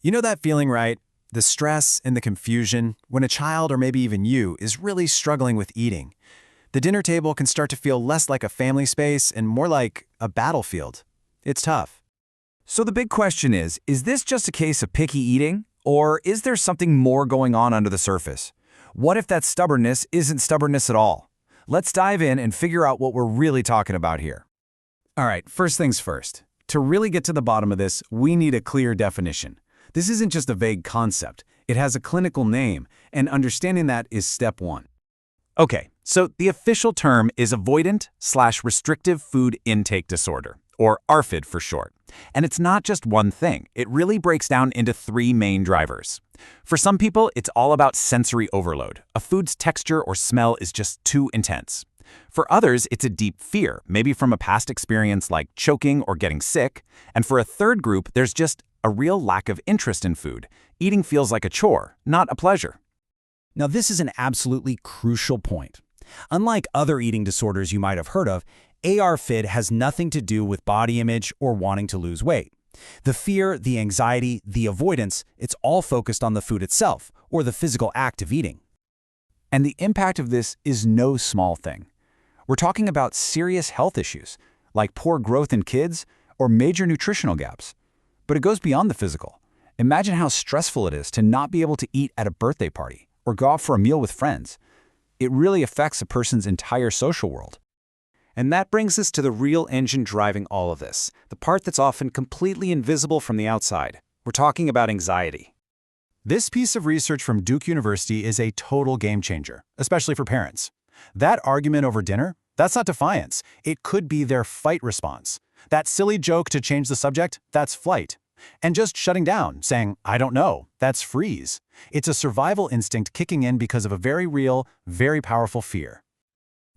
You know that feeling, right? The stress and the confusion when a child or maybe even you is really struggling with eating. The dinner table can start to feel less like a family space and more like a battlefield. It's tough. So the big question is this just a case of picky eating? Or is there something more going on under the surface? What if that stubbornness isn't stubbornness at all? Let's dive in and figure out what we're really talking about here. All right, first things first. To really get to the bottom of this, we need a clear definition. This isn't just a vague concept. It has a clinical name, and understanding that is step one. Okay, so the official term is avoidant/restrictive food intake disorder, or ARFID for short. And it's not just one thing. It really breaks down into three main drivers. For some people, it's all about sensory overload. A food's texture or smell is just too intense. For others, it's a deep fear, maybe from a past experience like choking or getting sick. And for a third group, there's just a real lack of interest in food. Eating feels like a chore, not a pleasure. Now, this is an absolutely crucial point. Unlike other eating disorders you might have heard of, ARFID has nothing to do with body image or wanting to lose weight. The fear, the anxiety, the avoidance, it's all focused on the food itself, or the physical act of eating. And the impact of this is no small thing. We're talking about serious health issues, like poor growth in kids or major nutritional gaps. But it goes beyond the physical. Imagine how stressful it is to not be able to eat at a birthday party or go out for a meal with friends. It really affects a person's entire social world. And that brings us to the real engine driving all of this, the part that's often completely invisible from the outside. We're talking about anxiety. This piece of research from Duke University is a total game changer, especially for parents. That argument over dinner, that's not defiance. It could be their fight response. That silly joke to change the subject, that's flight. And just shutting down, saying, I don't know, that's freeze. It's a survival instinct kicking in because of a very real, very powerful fear.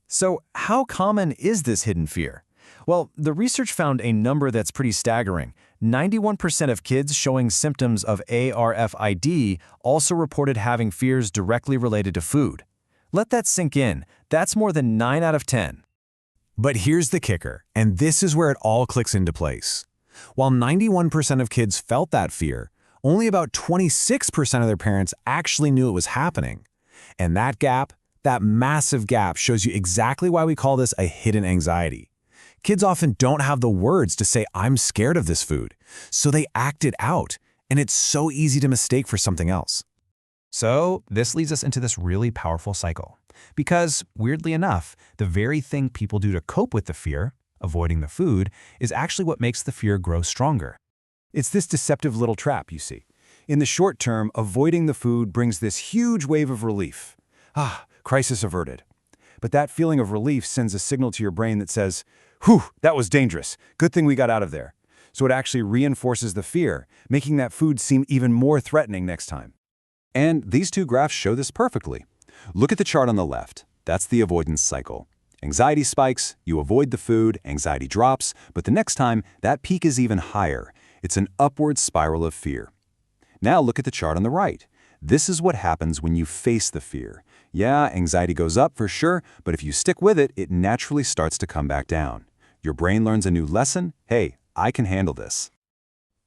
So how common is this hidden fear? Well, the research found a number that's pretty staggering. 91% of kids showing symptoms of ARFID also reported having fears directly related to food. Let that sink in. That's more than 9 out of 10. But here's the kicker, and this is where it all clicks into place. While 91% of kids felt that fear, only about 26% of their parents actually knew it was happening. And that gap, that massive gap, shows you exactly why we call this a hidden anxiety. Kids often don't have the words to say, I'm scared of this food, so they act it out, and it's so easy to mistake for something else. So this leads us into this really powerful cycle. Because, weirdly enough, the very thing people do to cope with the fear, avoiding the food, is actually what makes the fear grow stronger. It's this deceptive little trap, you see. In the short term, avoiding the food brings this huge wave of relief. Crisis averted. But that feeling of relief sends a signal to your brain that says, whew, that was dangerous. Good thing we got out of there. So it actually reinforces the fear, making that food seem even more threatening next time. And these two graphs show this perfectly. Look at the chart on the left. That's the avoidance cycle. Anxiety spikes, you avoid the food, anxiety drops, but the next time, that peak is even higher. It's an upward spiral of fear. Now look at the chart on the right. This is what happens when you face the fear. Yeah, anxiety goes up for sure, but if you stick with it, it naturally starts to come back down. Your brain learns a new lesson. Hey, I can handle this.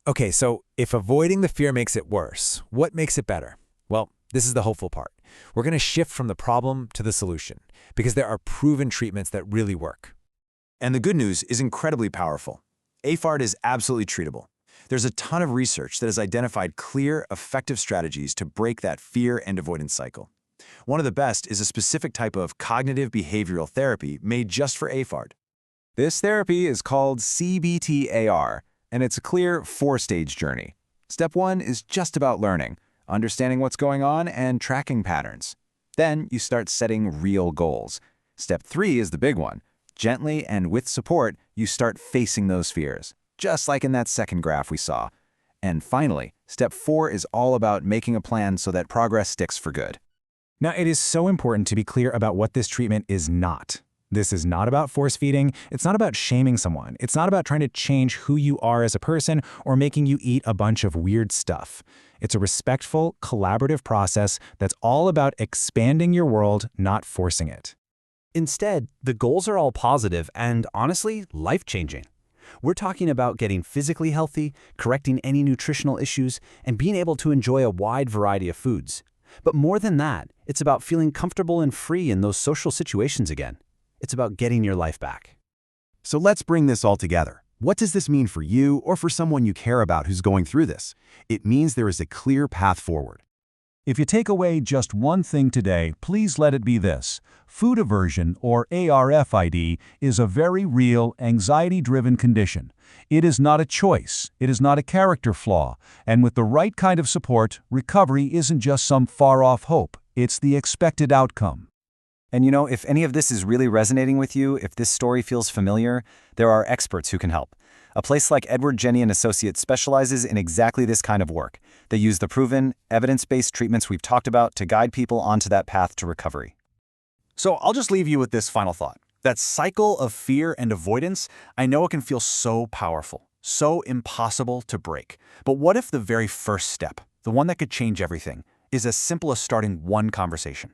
Okay, so if avoiding the fear makes it worse, what makes it better? Well, this is the hopeful part. We're going to shift from the problem to the solution, because there are proven treatments that really work. And the good news is incredibly powerful. AFARD is absolutely treatable. There's a ton of research that has identified clear, effective strategies to break that fear and avoidance cycle. One of the best is a specific type of cognitive behavioral therapy made just for AFARD. This therapy is called CBT-AR, and it's a clear 4-stage journey. Step 1 is just about learning, understanding what's going on, and tracking patterns. Then you start setting real goals. Step 3 is the big one. Gently and with support, you start facing those fears, just like in that second graph we saw. And finally, step 4 is all about making a plan so that progress sticks for good. Now, it is so important to be clear about what this treatment is not. This is not about force feeding. It's not about shaming someone. It's not about trying to change who you are as a person or making you eat a bunch of weird stuff. It's a respectful, collaborative process that's all about expanding your world, not forcing it. Instead, the goals are all positive and, honestly, life-changing. We're talking about getting physically healthy, correcting any nutritional issues, and being able to enjoy a wide variety of foods. But more than that, it's about feeling comfortable and free in those social situations again. It's about getting your life back. So let's bring this all together. What does this mean for you or for someone you care about who's going through this? It means there is a clear path forward. If you take away just one thing today, please let it be this. Food aversion, or ARFID, is a very real, anxiety-driven condition. It is not a choice, it is not a character flaw, and with the right kind of support, recovery isn't just some far-off hope, it's the expected outcome. And if any of this is really resonating with you, if this story feels familiar, there are experts who can help. A place like Edward Jenny & Associates specializes in exactly this kind of work. They use the proven, evidence-based treatments we've talked about to guide people onto that path to recovery. So I'll just leave you with this final thought. That cycle of fear and avoidance, I know it can feel so powerful, so impossible to break. But what if the very first step, the one that could change everything, is as simple as starting one conversation?